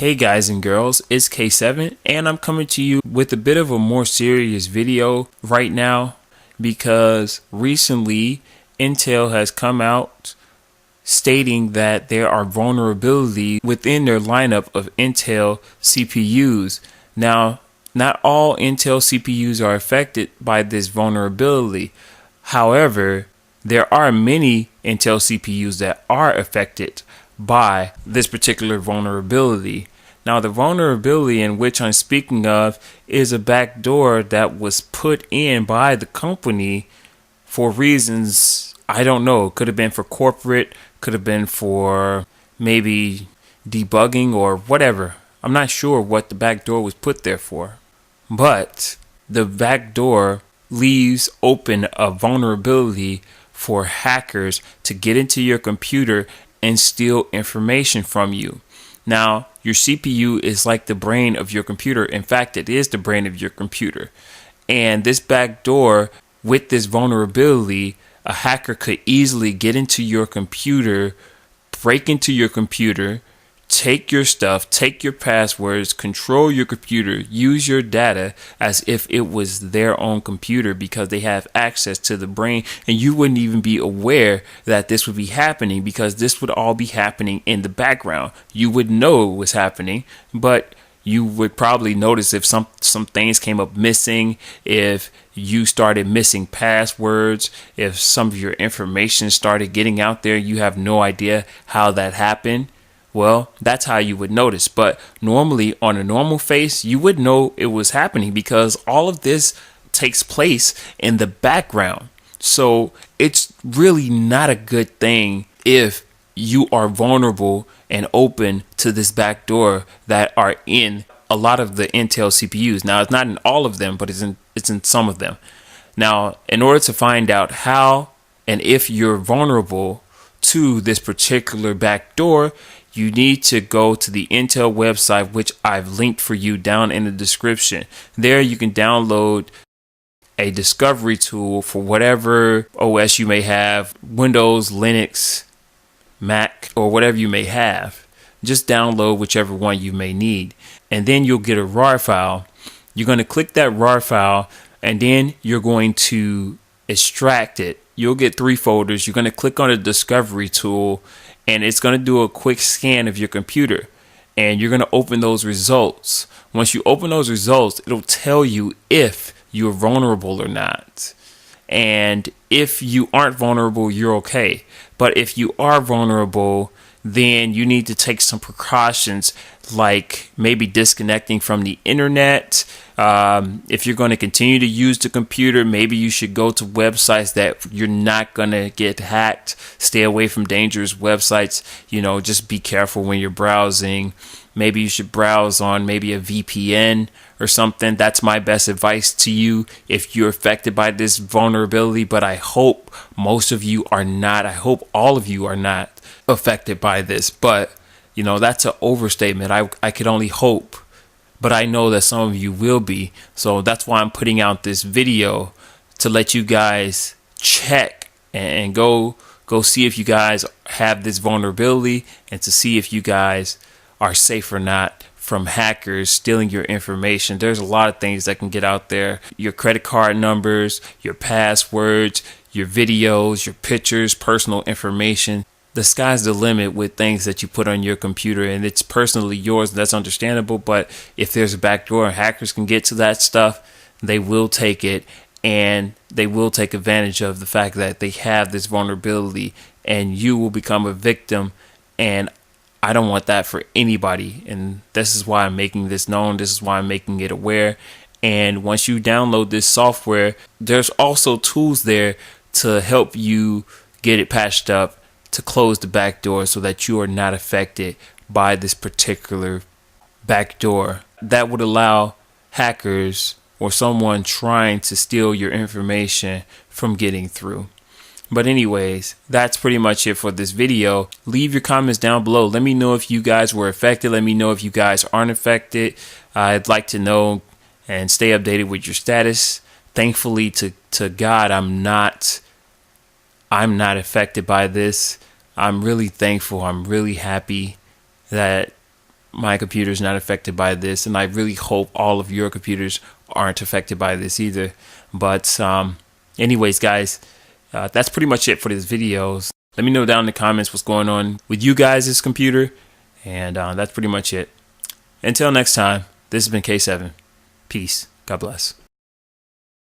Hey guys and girls, it's K7 and I'm coming to you with a bit of a more serious video right now because recently Intel has come out stating that there are vulnerabilities within their lineup of Intel CPUs. Now, not all Intel CPUs are affected by this vulnerability. However, there are many Intel CPUs that are affected by this particular vulnerability. Now, the vulnerability in which I'm speaking of is a backdoor that was put in by the company for reasons I don't know. Could have been for corporate, could have been for maybe debugging or whatever. I'm not sure what the backdoor was put there for. But the backdoor leaves open a vulnerability for hackers to get into your computer and steal information from you. Now, your CPU is like the brain of your computer. In fact, it is the brain of your computer. And this backdoor, with this vulnerability, a hacker could easily get into your computer, break into your computer, take your stuff, take your passwords, control your computer, use your data as if it was their own computer because they have access to the brain, and you wouldn't even be aware that this would be happening because this would all be happening in the background. You would know it was happening, but you would probably notice if some things came up missing, if you started missing passwords, if some of your information started getting out there, you have no idea how that happened. Well, that's how you would notice. But normally on a normal face, you would know it was happening because all of this takes place in the background. So it's really not a good thing if you are vulnerable and open to this backdoor that are in a lot of the Intel CPUs. Now, it's not in all of them, but it's in some of them. Now, in order to find out how and if you're vulnerable to this particular backdoor, you need to go to the Intel website, which I've linked for you down in the description. There you can download a discovery tool for whatever OS you may have, Windows, Linux, Mac, or whatever you may have. Just download whichever one you may need. And then you'll get a RAR file. You're going to click that RAR file and then you're going to extract it. You'll get 3 folders. You're going to click on the discovery tool and it's going to do a quick scan of your computer. And you're going to open those results. Once you open those results, it'll tell you if you're vulnerable or not. And if you aren't vulnerable, you're okay. But if you are vulnerable, then you need to take some precautions, like maybe disconnecting from the internet. If you're going to continue to use the computer, maybe you should go to websites that you're not going to get hacked. Stay away from dangerous websites. Just be careful when you're browsing. Maybe you should browse on maybe a VPN or something. That's my best advice to you if you're affected by this vulnerability. But I hope most of you are not. I hope all of you are not affected by this. But, that's an overstatement. I could only hope. But I know that some of you will be. So that's why I'm putting out this video to let you guys check and go see if you guys have this vulnerability and to see if you guys are safe or not from hackers stealing your information. There's a lot of things that can get out there. Your credit card numbers, your passwords, your videos, your pictures, personal information. The sky's the limit with things that you put on your computer, and it's personally yours. That's understandable. But if there's a backdoor and hackers can get to that stuff, they will take it, and they will take advantage of the fact that they have this vulnerability, and you will become a victim. And I don't want that for anybody. And this is why I'm making this known. This is why I'm making it aware. And once you download this software, there's also tools there to help you get it patched up, to close the backdoor so that you are not affected by this particular backdoor that would allow hackers or someone trying to steal your information from getting through. But anyways, that's pretty much it for this video. Leave your comments down below. Let me know if you guys were affected. Let me know if you guys aren't affected. I'd like to know and stay updated with your status. Thankfully to God, I'm not affected by this. I'm really thankful. I'm really happy that my computer is not affected by this, and I really hope all of your computers aren't affected by this either. But anyways, guys, that's pretty much it for this video. Let me know down in the comments what's going on with you guys' computer, and that's pretty much it. Until next time, this has been K7. Peace. God bless.